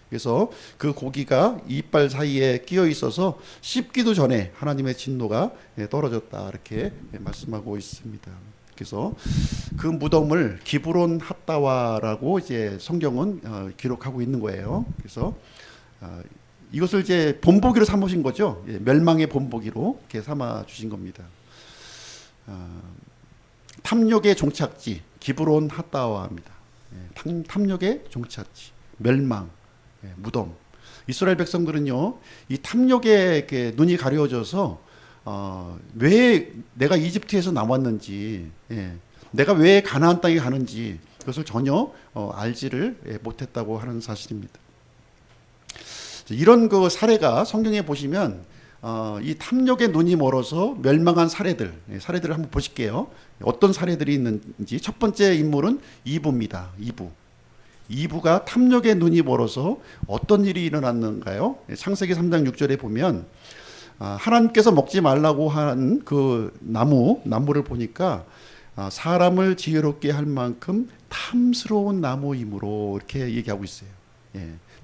그래서 그 고기가 이빨 사이에 끼어 있어서 씹기도 전에 하나님의 진노가 떨어졌다 이렇게 말씀하고 있습니다. 그래서 그 무덤을 기브론 핫다와라고 이제 성경은 기록하고 있는 거예요. 그래서 이것을 이제 본보기로 삼으신 거죠. 멸망의 본보기로 이렇게 삼아 주신 겁니다. 탐욕의 종착지 기브론 핫다와입니다. 탐욕의 종착지, 멸망, 무덤. 이스라엘 백성들은요, 이 탐욕에 눈이 가려져서 왜 내가 이집트에서 나왔는지, 내가 왜 가나안 땅에 가는지 그것을 전혀 알지를 못했다고 하는 사실입니다. 이런 그 사례가 성경에 보시면 이 탐욕의 눈이 멀어서 멸망한 사례들을 한번 보실게요. 어떤 사례들이 있는지. 첫 번째 인물은 이브입니다. 이브가 탐욕의 눈이 멀어서 어떤 일이 일어났는가요? 창세기 3장 6절에 보면 하나님께서 먹지 말라고 한 그 나무를 보니까 사람을 지혜롭게 할 만큼 탐스러운 나무이므로 이렇게 얘기하고 있어요.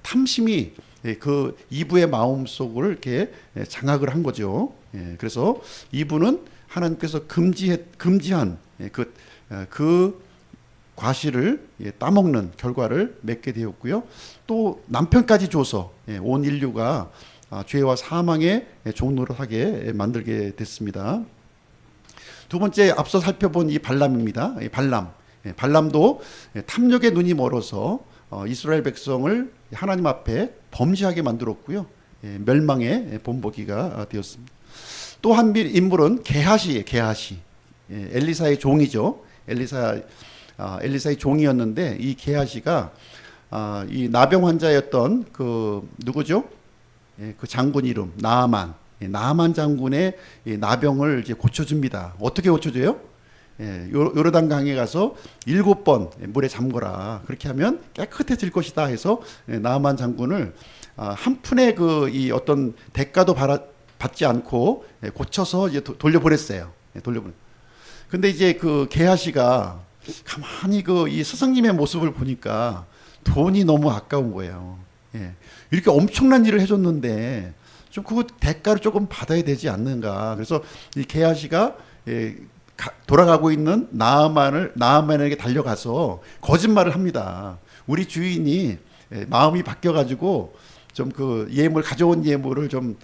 탐심이 그 이브의 마음속을 이렇게 장악을 한 거죠. 그래서 이브는 하나님께서 금지한 그 과실을 따먹는 결과를 맺게 되었고요. 또 남편까지 줘서 온 인류가 죄와 사망의 종로를 하게 만들게 됐습니다. 두 번째 앞서 살펴본 이 발람입니다. 발람도 탐욕의 눈이 멀어서 이스라엘 백성을 하나님 앞에 범죄하게 만들었고요. 멸망의 본보기가 되었습니다. 또 한 인물은 게하시예요. 엘리사의 종이죠. 엘리사의 종이었는데 이 게하시가 이 나병 환자였던 그 누구죠? 그 장군 이름 나아만 장군의 나병을 이제 고쳐줍니다. 어떻게 고쳐줘요? 요르단 강에 가서 7번 물에 잠거라. 그렇게 하면 깨끗해질 것이다 해서 나아만 장군을 한 푼의 이 어떤 대가도 받지 않고 고쳐서 이제 돌려보냈어요. 근데 이제 그 게하시가 가만히 이 스승님의 모습을 보니까 돈이 너무 아까운 거예요. 이렇게 엄청난 일을 해줬는데 좀 그 대가를 조금 받아야 되지 않는가. 그래서 이 게하시가 돌아가고 있는 나아만에게 달려가서 거짓말을 합니다. 우리 주인이 마음이 바뀌어가지고 좀 그 가져온 예물을 좀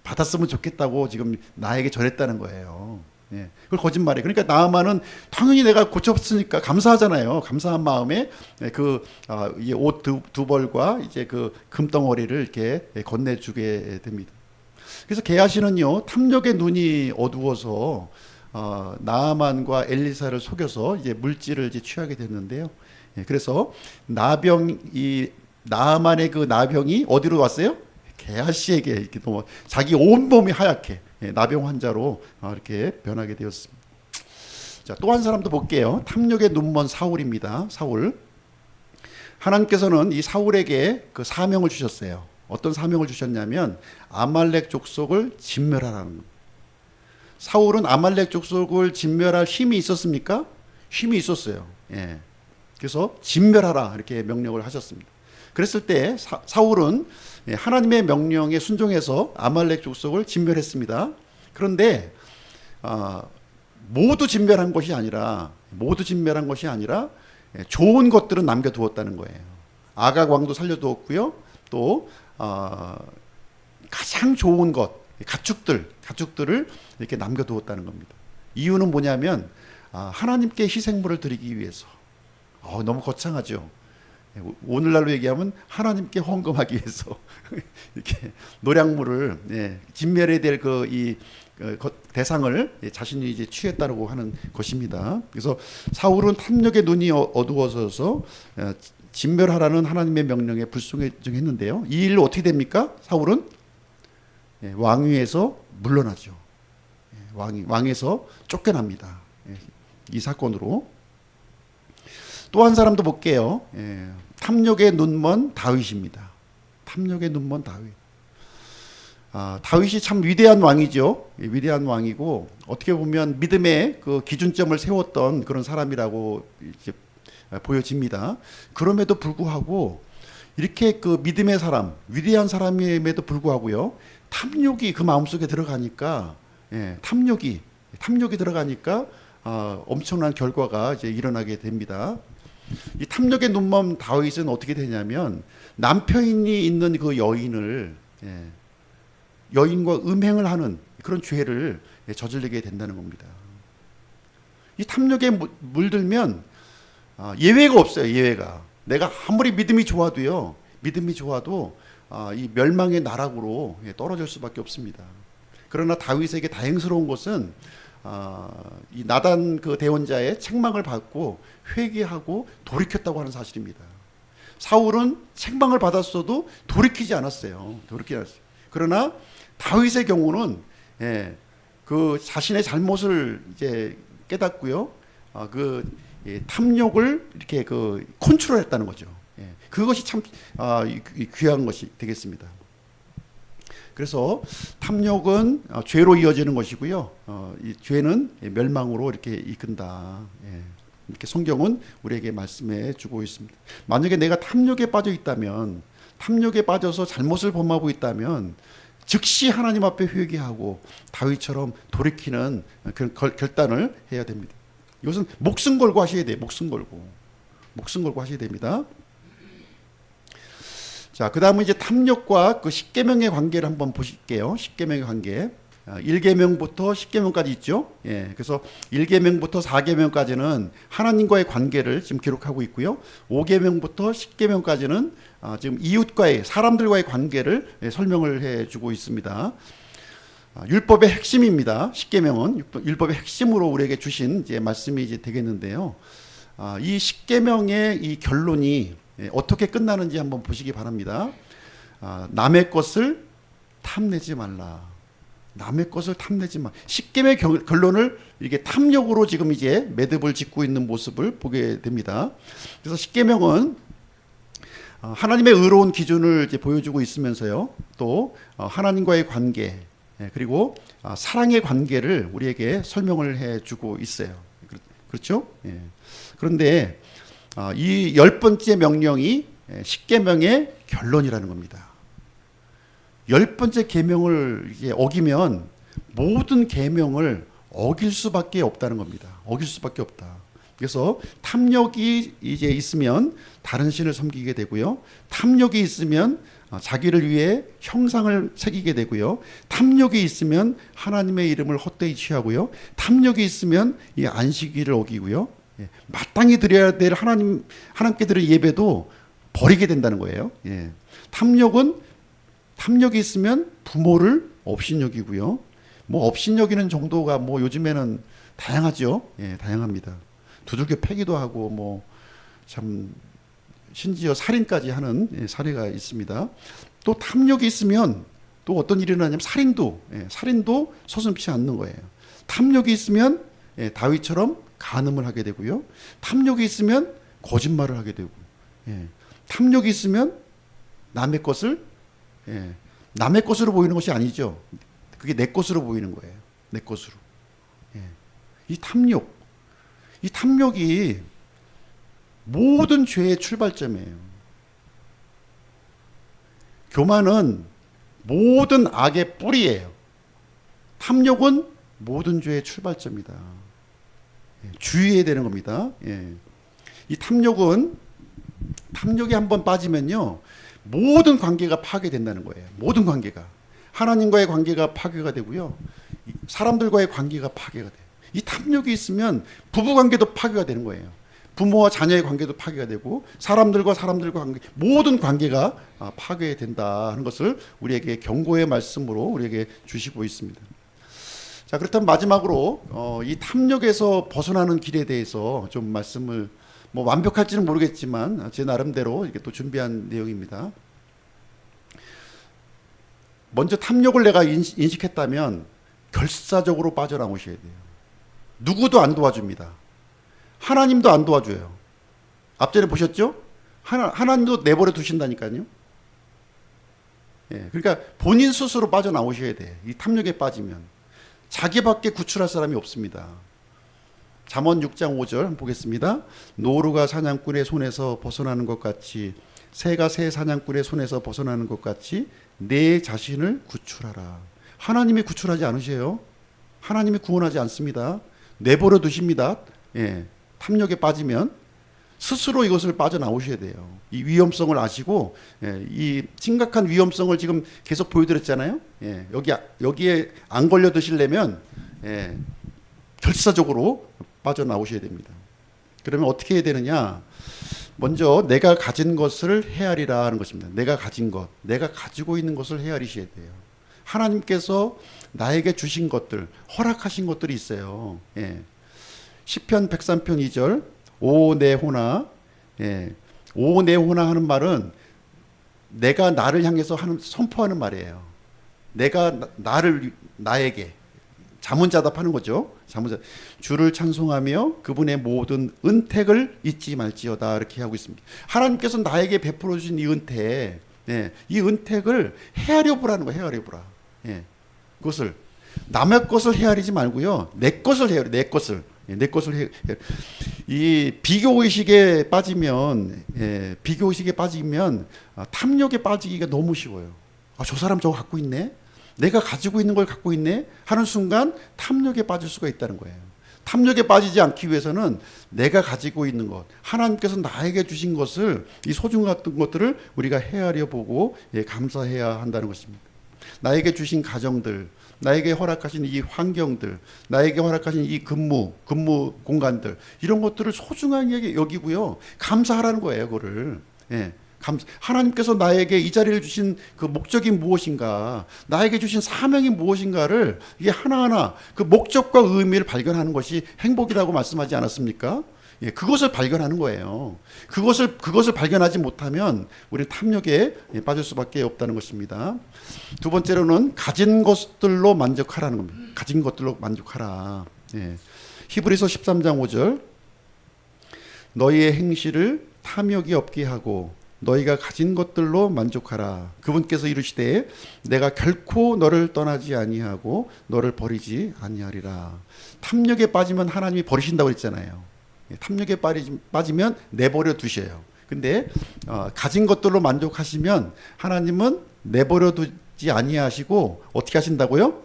받았으면 좋겠다고 지금 나에게 전했다는 거예요. 그걸 거짓말이에요. 그러니까 나아만은 당연히 내가 고쳤으니까 감사하잖아요. 감사한 마음에 이 옷 두 벌과 이제 그 금덩어리를 이렇게 건네주게 됩니다. 그래서 게하시는요, 탐욕의 눈이 어두워서 나아만과 엘리사를 속여서 이제 물질을 이제 취하게 됐는데요. 그래서 나아만의 그 나병이 어디로 왔어요? 게하시에게 이렇게 자기 온 몸이 하얗게 나병 환자로 이렇게 변하게 되었습니다. 자, 또 한 사람도 볼게요. 탐욕의 눈먼 사울입니다. 사울. 하나님께서는 이 사울에게 그 사명을 주셨어요. 어떤 사명을 주셨냐면 아말렉 족속을 진멸하라는. 사울은 아말렉 족속을 진멸할 힘이 있었습니까? 힘이 있었어요. 그래서 진멸하라 이렇게 명령을 하셨습니다. 그랬을 때 사울은 하나님의 명령에 순종해서 아말렉 족속을 진멸했습니다. 그런데 모두 진멸한 것이 아니라 좋은 것들은 남겨두었다는 거예요. 아각 왕도 살려두었고요. 또 가장 좋은 것, 가축들을 이렇게 남겨두었다는 겁니다. 이유는 뭐냐면 하나님께 희생물을 드리기 위해서. 너무 거창하죠. 오늘날로 얘기하면 하나님께 헌금하기 위해서 이렇게 노량물을 진멸해야 될 대상을 자신이 이제 취했다고 하는 것입니다. 그래서 사울은 탐욕의 눈이 어두워져서 진멸하라는 하나님의 명령에 불순종했는데요. 이 일로 어떻게 됩니까? 사울은 왕위에서 물러나죠. 왕에서 쫓겨납니다. 이 사건으로. 또 한 사람도 볼게요. 탐욕의 눈먼 다윗입니다. 탐욕의 눈먼 다윗. 다윗이 참 위대한 왕이죠. 위대한 왕이고 어떻게 보면 믿음의 그 기준점을 세웠던 그런 사람이라고 이제 보여집니다. 그럼에도 불구하고 이렇게 그 믿음의 사람, 위대한 사람임에도 불구하고요, 탐욕이 그 마음속에 들어가니까, 탐욕이 들어가니까 엄청난 결과가 이제 일어나게 됩니다. 이 탐욕의 눈먼 다윗은 어떻게 되냐면 남편이 있는 그 여인을 여인과 음행을 하는 그런 죄를 저지르게 된다는 겁니다. 이 탐욕에 물들면 예외가 없어요. 예외가. 내가 아무리 믿음이 좋아도 이 멸망의 나락으로 떨어질 수밖에 없습니다. 그러나 다윗에게 다행스러운 것은 이 나단 그 대원자의 책망을 받고 회개하고 돌이켰다고 하는 사실입니다. 사울은 책망을 받았어도 돌이키지 않았어요. 그러나 다윗의 경우는 그 자신의 잘못을 이제 깨닫고요, 탐욕을 이렇게 그 컨트롤했다는 거죠. 그것이 참 귀한 것이 되겠습니다. 그래서 탐욕은 죄로 이어지는 것이고요, 이 죄는 멸망으로 이렇게 이끈다. 이렇게 성경은 우리에게 말씀해 주고 있습니다. 만약에 내가 탐욕에 빠져 있다면, 탐욕에 빠져서 잘못을 범하고 있다면 즉시 하나님 앞에 회개하고 다윗처럼 돌이키는 그런 결단을 해야 됩니다. 이것은 목숨 걸고 하셔야 돼요. 목숨 걸고 하셔야 됩니다. 자, 그 다음은 이제 탐욕과 그 십계명의 관계를 한번 보실게요. 십계명의 관계. 1계명부터 10계명까지 있죠. 그래서 1계명부터 4계명까지는 하나님과의 관계를 지금 기록하고 있고요. 5계명부터 10계명까지는 지금 이웃과의, 사람들과의 관계를 설명을 해주고 있습니다. 율법의 핵심입니다. 10계명은 율법의 핵심으로 우리에게 주신 이제 말씀이 이제 되겠는데요. 이 10계명의 이 결론이 어떻게 끝나는지 한번 보시기 바랍니다. 남의 것을 탐내지 말라. 남의 것을 탐내지 마. 10계명의 결론을 이게 탐욕으로 지금 이제 매듭을 짓고 있는 모습을 보게 됩니다. 그래서 10계명은 하나님의 의로운 기준을 이제 보여주고 있으면서요, 또 하나님과의 관계, 그리고 사랑의 관계를 우리에게 설명을 해주고 있어요. 그렇죠? 그런데 이 10번째 명령이 10계명의 결론이라는 겁니다. 10번째 계명을 이제 어기면 모든 계명을 어길 수밖에 없다는 겁니다. 어길 수밖에 없다. 그래서 탐욕이 이제 있으면 다른 신을 섬기게 되고요. 탐욕이 있으면 자기를 위해 형상을 새기게 되고요. 탐욕이 있으면 하나님의 이름을 헛되이 취하고요. 탐욕이 있으면 이 안식일을 어기고요. 마땅히 드려야 될 하나님께 드릴 예배도 버리게 된다는 거예요. 탐욕이 있으면 부모를 업신여기고요. 뭐 업신여기는 정도가 뭐 요즘에는 다양하죠. 다양합니다. 두들겨 패기도 하고 뭐 참 심지어 살인까지 하는 사례가 있습니다. 또 탐욕이 있으면 또 어떤 일이 일어나냐면 살인도 서슴지 않는 거예요. 탐욕이 있으면 다윗처럼 간음을 하게 되고요. 탐욕이 있으면 거짓말을 하게 되고, 탐욕이 있으면 남의 것으로 보이는 것이 아니죠. 그게 내 것으로 보이는 거예요. 내 것으로. 이 탐욕이 모든 죄의 출발점이에요. 교만은 모든 악의 뿌리예요. 탐욕은 모든 죄의 출발점이다. 주의해야 되는 겁니다. 이 탐욕이 한번 빠지면요, 모든 관계가 파괴된다는 거예요. 모든 관계가. 하나님과의 관계가 파괴가 되고요, 사람들과의 관계가 파괴가 돼요. 이 탐욕이 있으면 부부관계도 파괴가 되는 거예요. 부모와 자녀의 관계도 파괴가 되고 사람들과 관계, 모든 관계가 파괴된다 하는 것을 우리에게 경고의 말씀으로 우리에게 주시고 있습니다. 자, 그렇다면 마지막으로 이 탐욕에서 벗어나는 길에 대해서 좀 말씀을, 뭐 완벽할지는 모르겠지만 제 나름대로 이렇게 또 준비한 내용입니다. 먼저 탐욕을 내가 인식했다면 결사적으로 빠져나오셔야 돼요. 누구도 안 도와줍니다. 하나님도 안 도와줘요. 앞전에 보셨죠? 하나님도 내버려 두신다니까요. 예, 그러니까 본인 스스로 빠져나오셔야 돼. 이 탐욕에 빠지면. 자기밖에 구출할 사람이 없습니다. 잠언 6장 5절 한번 보겠습니다. 노루가 사냥꾼의 손에서 벗어나는 것 같이, 새가 새 사냥꾼의 손에서 벗어나는 것 같이 내 자신을 구출하라. 하나님이 구출하지 않으세요. 하나님이 구원하지 않습니다. 내버려 두십니다. 예, 탐욕에 빠지면 스스로 이것을 빠져나오셔야 돼요. 이 위험성을 아시고, 예, 이 심각한 위험성을 지금 계속 보여드렸잖아요. 예, 여기에 안 걸려 드시려면, 예, 결사적으로 빠져나오셔야 됩니다. 그러면 어떻게 해야 되느냐? 먼저 내가 가진 것을 헤아리라 하는 것입니다. 내가 가진 것, 내가 가지고 있는 것을 헤아리셔야 돼요. 하나님께서 나에게 주신 것들, 허락하신 것들이 있어요. 예. 시편 103편 2절, 오네호나, 예, 오네호나 하는 말은 내가 나를 향해서 선포하는 말이에요. 내가 나에게 자문자답하는 거죠. 주를 찬송하며 그분의 모든 은택을 잊지 말지어다, 이렇게 하고 있습니다. 하나님께서 나에게 베풀어 주신 이 은택, 예, 이 은택을 헤아려 보라는 거예요. 헤아려 보라. 예, 그것을 남의 것을 헤아리지 말고요, 내 것을 헤아려. 내 것을. 내 것을 이 비교 의식에 빠지면, 예, 비교 의식에 빠지면 탐욕에 빠지기가 너무 쉬워요. 저 사람 저거 갖고 있네. 내가 가지고 있는 걸 갖고 있네 하는 순간 탐욕에 빠질 수가 있다는 거예요. 탐욕에 빠지지 않기 위해서는 내가 가지고 있는 것, 하나님께서 나에게 주신 것을, 이 소중한 것들을 우리가 헤아려 보고, 예, 감사해야 한다는 것입니다. 나에게 주신 가정들, 나에게 허락하신 이 환경들, 나에게 허락하신 이 근무 공간들, 이런 것들을 소중하게 여기고요, 감사하라는 거예요. 그거를. 예, 하나님께서 나에게 이 자리를 주신 그 목적이 무엇인가, 나에게 주신 사명이 무엇인가를 이게 하나하나 그 목적과 의미를 발견하는 것이 행복이라고 말씀하지 않았습니까? 예, 그것을 발견하는 거예요. 그것을 발견하지 못하면 우리는 탐욕에 빠질 수밖에 없다는 것입니다. 두 번째로는 가진 것들로 만족하라는 겁니다. 가진 것들로 만족하라. 예. 히브리서 13장 5절, 너희의 행실을 탐욕이 없게 하고 너희가 가진 것들로 만족하라. 그분께서 이르시되 내가 결코 너를 떠나지 아니하고 너를 버리지 아니하리라. 탐욕에 빠지면 하나님이 버리신다고 했잖아요. 탐욕에 빠지면 내버려 두셔요. 근데 가진 것들로 만족하시면 하나님은 내버려 두지 아니하시고 어떻게 하신다고요?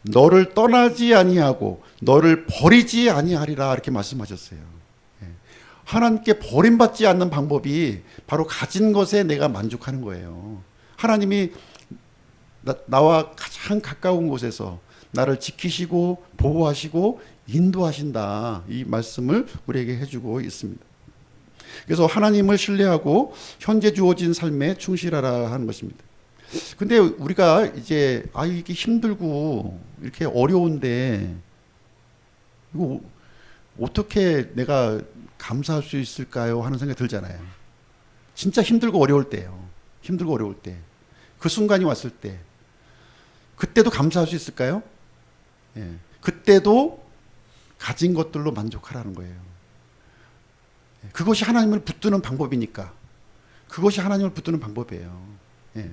너를 떠나지 아니하고 너를 버리지 아니하리라, 이렇게 말씀하셨어요. 하나님께 버림받지 않는 방법이 바로 가진 것에 내가 만족하는 거예요. 하나님이 나와 가장 가까운 곳에서 나를 지키시고 보호하시고 인도하신다, 이 말씀을 우리에게 해주고 있습니다. 그래서 하나님을 신뢰하고 현재 주어진 삶에 충실하라 하는 것입니다. 근데 우리가 이제 이게 힘들고 이렇게 어려운데 이거 어떻게 내가 감사할 수 있을까요 하는 생각이 들잖아요. 진짜 힘들고 어려울 때요. 힘들고 어려울 때, 그 순간이 왔을 때, 그때도 감사할 수 있을까요? 예. 그때도 가진 것들로 만족하라는 거예요. 그것이 하나님을 붙드는 방법이니까. 그것이 하나님을 붙드는 방법이에요. 예.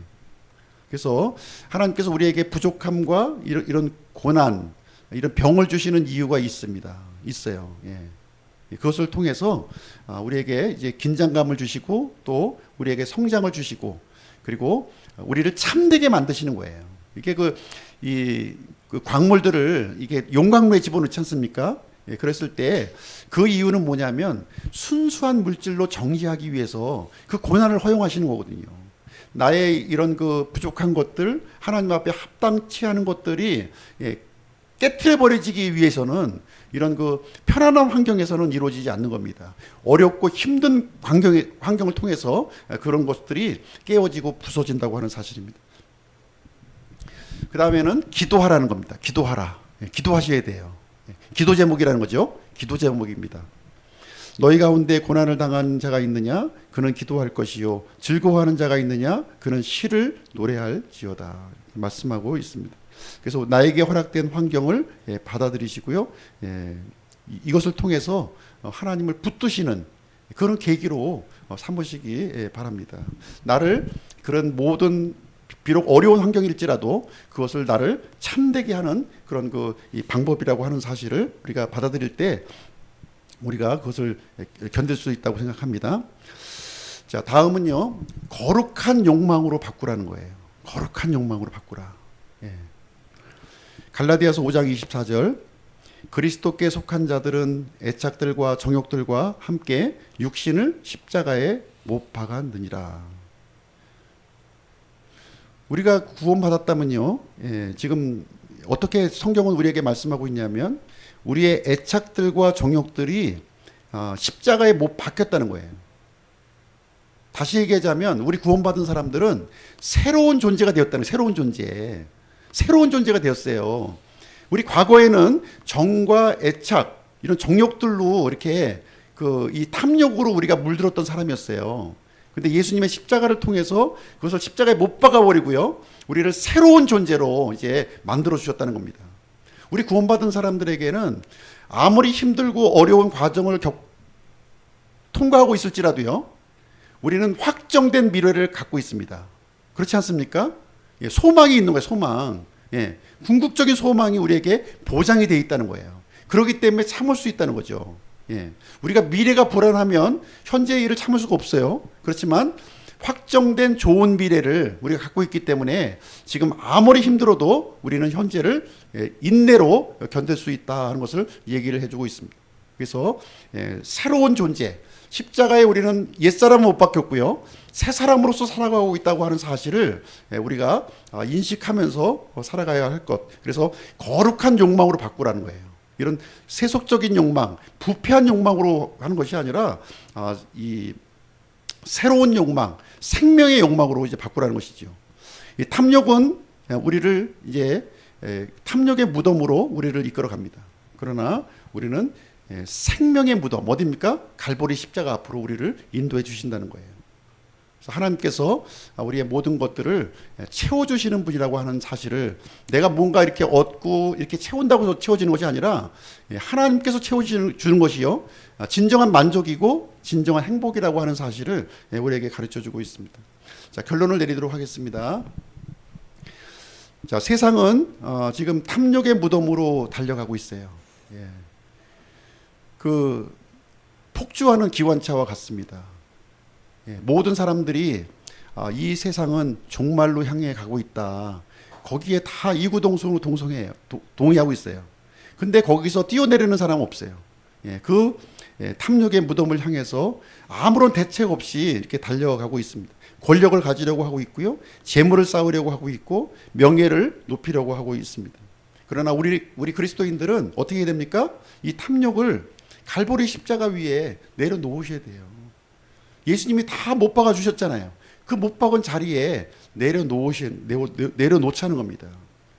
그래서 하나님께서 우리에게 부족함과 이런 고난, 이런 병을 주시는 이유가 있어요. 예. 그것을 통해서 우리에게 이제 긴장감을 주시고 또 우리에게 성장을 주시고, 그리고 우리를 참되게 만드시는 거예요. 이게 그 광물들을 이게 용광로에 집어넣지 않습니까? 예, 그랬을 때 그 이유는 뭐냐면 순수한 물질로 정지하기 위해서 그 고난을 허용하시는 거거든요. 나의 이런 그 부족한 것들, 하나님 앞에 합당치 않은 것들이, 예, 깨트려 버려지기 위해서는 이런 그 편안한 환경에서는 이루어지지 않는 겁니다. 어렵고 힘든 환경을 통해서 그런 것들이 깨어지고 부서진다고 하는 사실입니다. 그 다음에는 기도하라는 겁니다. 기도하라. 기도하셔야 돼요. 기도 제목이라는 거죠. 기도 제목입니다. 너희 가운데 고난을 당한 자가 있느냐? 그는 기도할 것이요. 즐거워하는 자가 있느냐? 그는 시를 노래할지어다. 말씀하고 있습니다. 그래서 나에게 허락된 환경을 받아들이시고요, 이것을 통해서 하나님을 붙드시는 그런 계기로 삼으시기 바랍니다. 나를 그런 모든 비록 어려운 환경일지라도 그것을 나를 참되게 하는 그런 이 방법이라고 하는 사실을 우리가 받아들일 때 우리가 그것을 견딜 수 있다고 생각합니다. 자, 다음은요. 거룩한 욕망으로 바꾸라는 거예요. 거룩한 욕망으로 바꾸라. 예. 갈라디아서 5장 24절 그리스도께 속한 자들은 애착들과 정욕들과 함께 육신을 십자가에 못 박았느니라. 우리가 구원받았다면요. 예, 지금 어떻게 성경은 우리에게 말씀하고 있냐면 우리의 애착들과 정욕들이 십자가에 못 박혔다는 거예요. 다시 얘기하자면 우리 구원받은 사람들은 새로운 존재가 되었다는 거예요. 새로운 존재가 되었어요. 우리 과거에는 정과 애착 이런 정욕들로 이렇게 이 탐욕으로 우리가 물들었던 사람이었어요. 근데 예수님의 십자가를 통해서 그것을 십자가에 못 박아버리고요. 우리를 새로운 존재로 이제 만들어 주셨다는 겁니다. 우리 구원받은 사람들에게는 아무리 힘들고 어려운 과정을 통과하고 있을지라도요. 우리는 확정된 미래를 갖고 있습니다. 그렇지 않습니까? 예, 소망이 있는 거예요. 소망. 예, 궁극적인 소망이 우리에게 보장이 되어 있다는 거예요. 그렇기 때문에 참을 수 있다는 거죠. 예, 우리가 미래가 불안하면 현재의 일을 참을 수가 없어요. 그렇지만 확정된 좋은 미래를 우리가 갖고 있기 때문에 지금 아무리 힘들어도 우리는 현재를 인내로 견딜 수 있다는 것을 얘기를 해주고 있습니다. 그래서 새로운 존재, 십자가에 우리는 옛사람은 못 박혔고요. 새 사람으로서 살아가고 있다고 하는 사실을 우리가 인식하면서 살아가야 할 것. 그래서 거룩한 욕망으로 바꾸라는 거예요. 이런 세속적인 욕망, 부패한 욕망으로 하는 것이 아니라 이 새로운 욕망, 생명의 욕망으로 이제 바꾸라는 것이죠. 이 탐욕은 우리를 이제 탐욕의 무덤으로 우리를 이끌어 갑니다. 그러나 우리는 생명의 무덤 어디입니까? 갈보리 십자가 앞으로 우리를 인도해 주신다는 거예요. 그래서 하나님께서 우리의 모든 것들을 채워주시는 분이라고 하는 사실을 내가 뭔가 이렇게 얻고 이렇게 채운다고 해서 채워지는 것이 아니라 하나님께서 채워주는 것이요. 진정한 만족이고 진정한 행복이라고 하는 사실을 우리에게 가르쳐 주고 있습니다. 자, 결론을 내리도록 하겠습니다. 자, 세상은 지금 탐욕의 무덤으로 달려가고 있어요. 예. 폭주하는 기관차와 같습니다. 예, 모든 사람들이 이 세상은 종말로 향해 가고 있다. 거기에 다 이구동성으로 동의하고 있어요. 근데 거기서 뛰어내리는 사람은 없어요. 예, 탐욕의 무덤을 향해서 아무런 대책 없이 이렇게 달려가고 있습니다. 권력을 가지려고 하고 있고요. 재물을 쌓으려고 하고 있고 명예를 높이려고 하고 있습니다. 그러나 우리 그리스도인들은 어떻게 해야 됩니까? 이 탐욕을 갈보리 십자가 위에 내려놓으셔야 돼요. 예수님이 다 못 박아 주셨잖아요. 그 못 박은 자리에 내려놓자는 겁니다.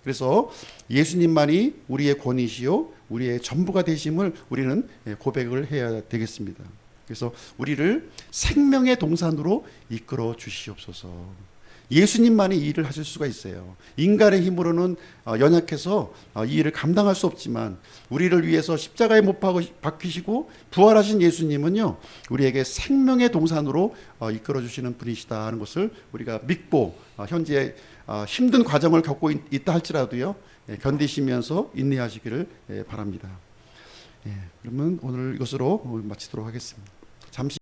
그래서 예수님만이 우리의 권위시요 우리의 전부가 되심을 우리는 고백을 해야 되겠습니다. 그래서 우리를 생명의 동산으로 이끌어 주시옵소서. 예수님만이 이 일을 하실 수가 있어요. 인간의 힘으로는 연약해서 이 일을 감당할 수 없지만 우리를 위해서 십자가에 못 박히시고 부활하신 예수님은요 우리에게 생명의 동산으로 이끌어 주시는 분이시다 하는 것을 우리가 믿고 현재 힘든 과정을 겪고 있다 할지라도요 견디시면서 인내하시기를 바랍니다. 그러면 오늘 이것으로 마치도록 하겠습니다. 잠시